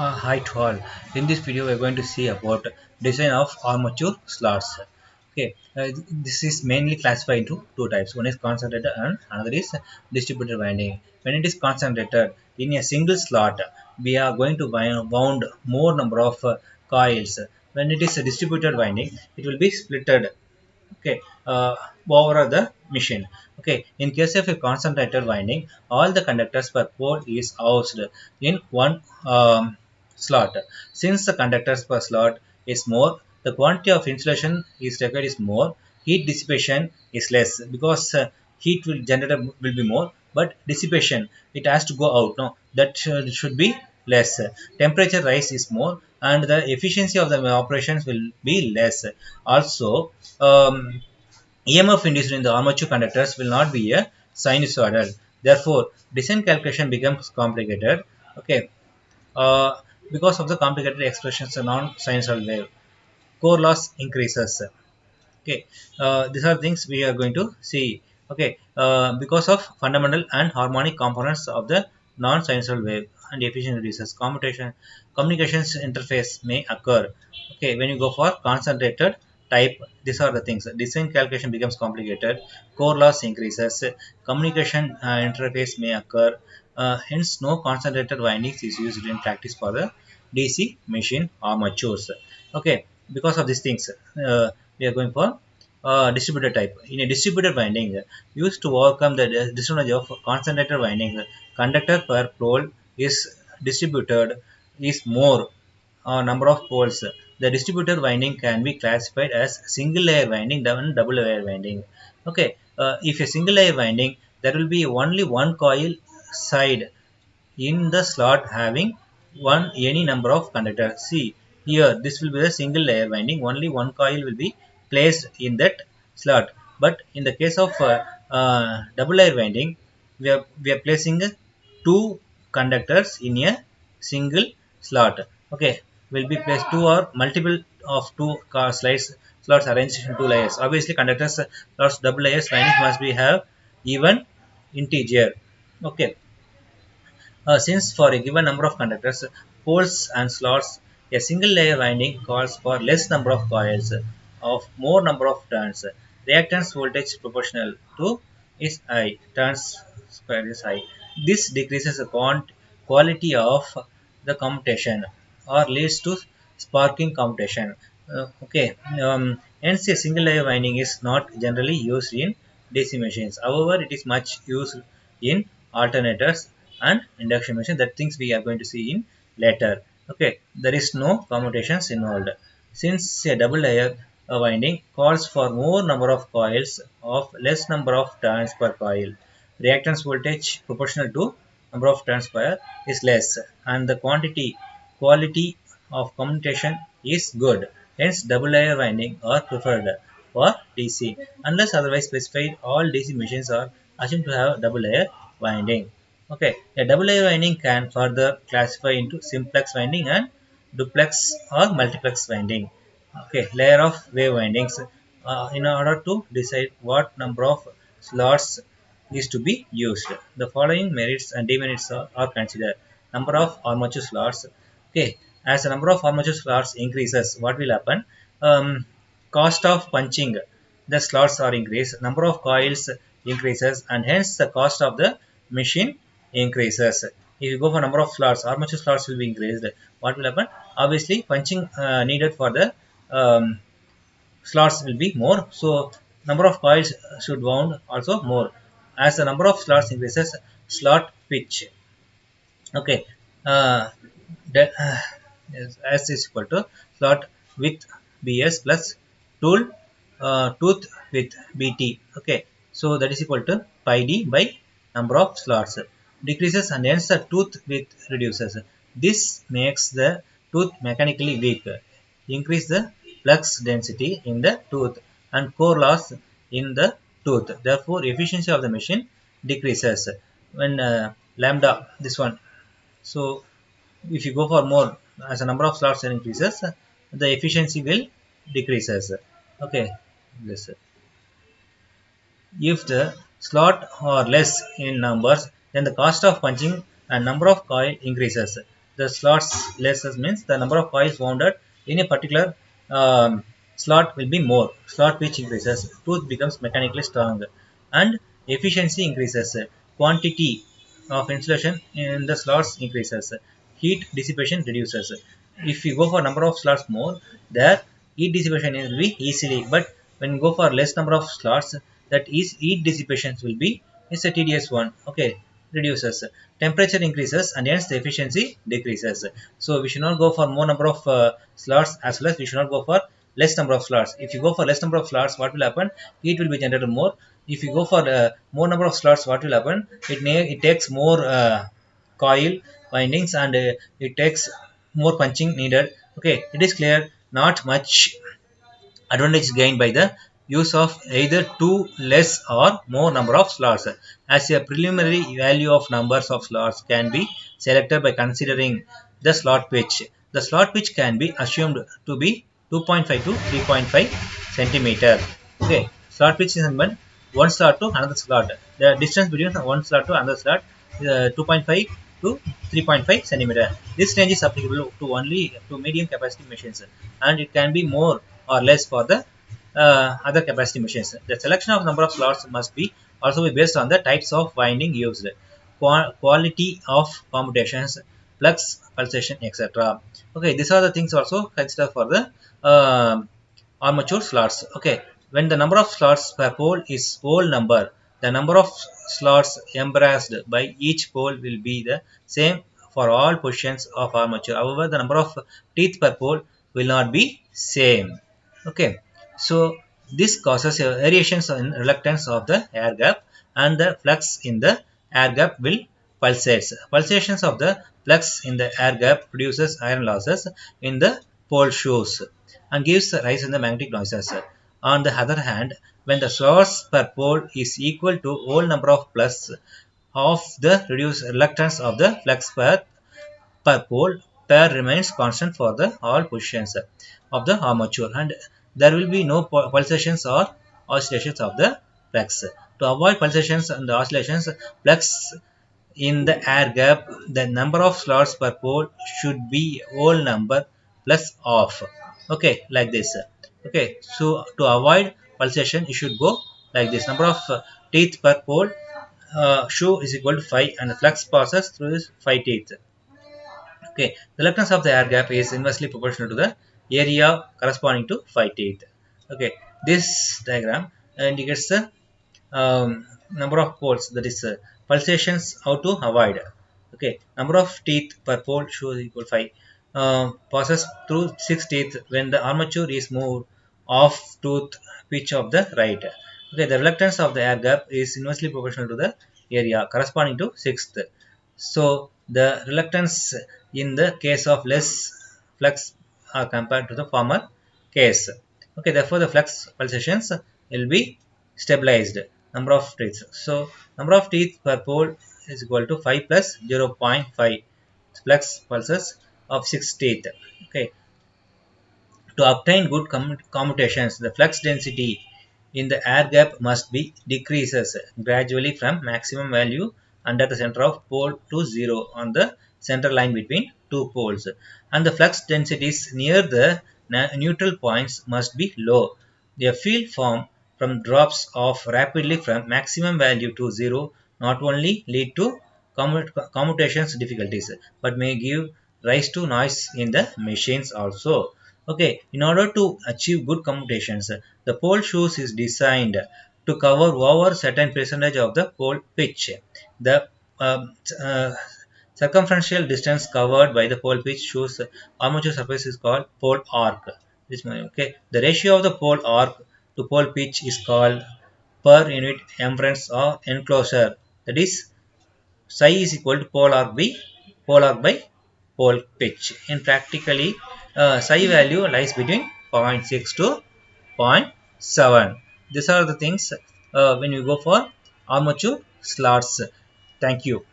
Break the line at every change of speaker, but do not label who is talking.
Hi to all. In this video, we are going to see about design of armature slots. Okay, this is mainly classified into two types. One is concentrated and another is distributed winding. When it is concentrated in a single slot, we are going to wound more number of coils. When it is a distributed winding, it will be splitted. Okay, over the machine. Okay, in case of a concentrated winding, all the conductors per pole is housed in one slot. Since the conductors per slot is more, the quantity of insulation is required is more, heat dissipation is less because heat will generate will be more, but dissipation it has to go out. No, that should be less. Temperature rise is more, and the efficiency of the operations will be less. Also, EMF induced in the armature conductors will not be a sinusoidal. Therefore, design calculation becomes complicated. Okay, uh, because of the complicated expressions of non-sinusoidal wave, core loss increases. Okay, these are things we are going to see. Okay, because of fundamental and harmonic components of the non-sinusoidal wave and efficient reduces communications interface may occur. Okay, when you go for concentrated type, these are the things. Design calculation becomes complicated, core loss increases, communication interface may occur. Hence, no concentrated windings is used in practice for the DC machine armatures. Okay, because of these things, we are going for distributed type. In a distributed winding, used to overcome the disadvantage of concentrated winding, conductor per pole is distributed is more number of poles. The distributed winding can be classified as single layer winding and double layer winding. Okay, if a single layer winding, there will be only one coil side in the slot having one any number of conductors. See here, this will be a single layer winding. Only one coil will be placed in that slot. But in the case of double layer winding, we are placing two conductors in a single slot. Okay, will be placed two or multiple of two car slides slots arranged in two layers. Obviously, conductors slots double layers winding must be have even integer. Okay, since for a given number of conductors, poles and slots, a single layer winding calls for less number of coils of more number of turns. Reactance voltage proportional to is I, turns square is I. This decreases the quality of the commutation or leads to sparking commutation. Hence a single layer winding is not generally used in DC machines. However, it is much used in alternators and induction machine. That things we are going to see in later. Okay, there is no commutations involved. Since a double layer winding calls for more number of coils of less number of turns per coil, reactance voltage proportional to number of turns per is less, and the quality of commutation is good. Hence, double layer winding are preferred for DC. Unless otherwise specified, all DC machines are assumed to have double layer winding. Okay, a double layer winding can further classify into simplex winding and duplex or multiplex winding. Okay, layer of wave windings. In order to decide what number of slots is to be used, the following merits and demerits are considered. Number of armature slots. Okay, as the number of armature slots increases, what will happen? Cost of punching the slots are increased, number of coils increases, and hence the cost of the machine increases. If you go for number of slots, armature slots will be increased. What will happen? Obviously, punching needed for the slots will be more. So, number of coils should wound also more. As the number of slots increases, slot pitch. Okay, uh, that, is S is equal to slot width BS plus tool tooth with BT. Okay, so that is equal to pi d by number of slots. Decreases and hence the tooth width reduces. This makes the tooth mechanically weak. Increase the flux density in the tooth and core loss in the tooth. Therefore, efficiency of the machine decreases when lambda this one. So if you go for more, as a number of slots increases, the efficiency will decreases. Okay, this if the slot are less in numbers, then the cost of punching and number of coil increases. The slots less means the number of coils wounded in a particular slot will be more. Slot pitch increases, tooth becomes mechanically strong, and efficiency increases. Quantity of insulation in the slots increases. Heat dissipation reduces. If you go for number of slots more, there heat dissipation will be easily. But when you go for less number of slots, that is heat dissipation will be is a tedious one. Okay, reduces. Temperature increases and hence the efficiency decreases. So we should not go for more number of slots, as well as we should not go for less number of slots. If you go for less number of slots, what will happen? Heat will be generated more. If you go for more number of slots, what will happen? It takes more coil windings, and it takes more punching needed. Okay, it is clear, not much advantage is gained by the use of either two less or more number of slots. As a preliminary value of numbers of slots can be selected by considering the slot pitch. The slot pitch can be assumed to be 2.5 to 3.5 centimeter. Okay, slot pitch is one slot to another slot. The distance between one slot to another slot is 2.5 to 3.5 centimeter. This range is applicable to only to medium capacity machines, and it can be more or less for the other capacity machines. The selection of number of slots must be also be based on the types of winding used, quality of commutations, flux, pulsation, etc. Okay, these are the things also considered for the armature slots. Okay, when the number of slots per pole is whole number, the number of slots embraced by each pole will be the same for all positions of armature. However, the number of teeth per pole will not be same. Okay, so this causes variations in reluctance of the air gap, and the flux in the air gap will pulsates. Pulsations of the flux in the air gap produces iron losses in the pole shoes and gives rise in the magnetic noises. On the other hand, when the source per pole is equal to whole number of plus of the reduced reluctance of the flux per pole, pair remains constant for the all positions of the armature, and there will be no pulsations or oscillations of the flux. To avoid pulsations and oscillations, flux in the air gap, the number of slots per pole should be whole number plus off. Okay, like this. Okay, so to avoid pulsation, you should go like this. Number of teeth per pole shoe is equal to 5, and the flux passes through this 5 teeth. Okay, the reluctance of the air gap is inversely proportional to the area corresponding to 5 teeth. Okay, this diagram indicates the number of poles, that is pulsations, how to avoid. Okay, number of teeth per pole shows equal 5. Passes through 6 teeth when the armature is moved off tooth pitch of the right. Okay, the reluctance of the air gap is inversely proportional to the area corresponding to 6th. So the reluctance in the case of less flux are compared to the former case. Okay, therefore the flux pulsations will be stabilized. Number of teeth. So number of teeth per pole is equal to 5 plus 0.5 flux pulses of 6 teeth. Okay, to obtain good commutations, the flux density in the air gap must be decreases gradually from maximum value under the center of pole to 0 on the center line between two poles, and the flux densities near the neutral points must be low. A field formed from drops off rapidly from maximum value to 0 not only lead to commutations difficulties but may give rise to noise in the machines also. Okay, in order to achieve good commutations, the pole shoes is designed to cover over certain percentage of the pole pitch. The circumferential distance covered by the pole pitch shoes armature surface is called pole arc. Okay, the ratio of the pole arc to pole pitch is called per unit inference or enclosure. That is, psi is equal to pole arc by pole pitch. In practically, psi value lies between 0.6 to 0.7. These are the things when you go for armature slots. Thank you.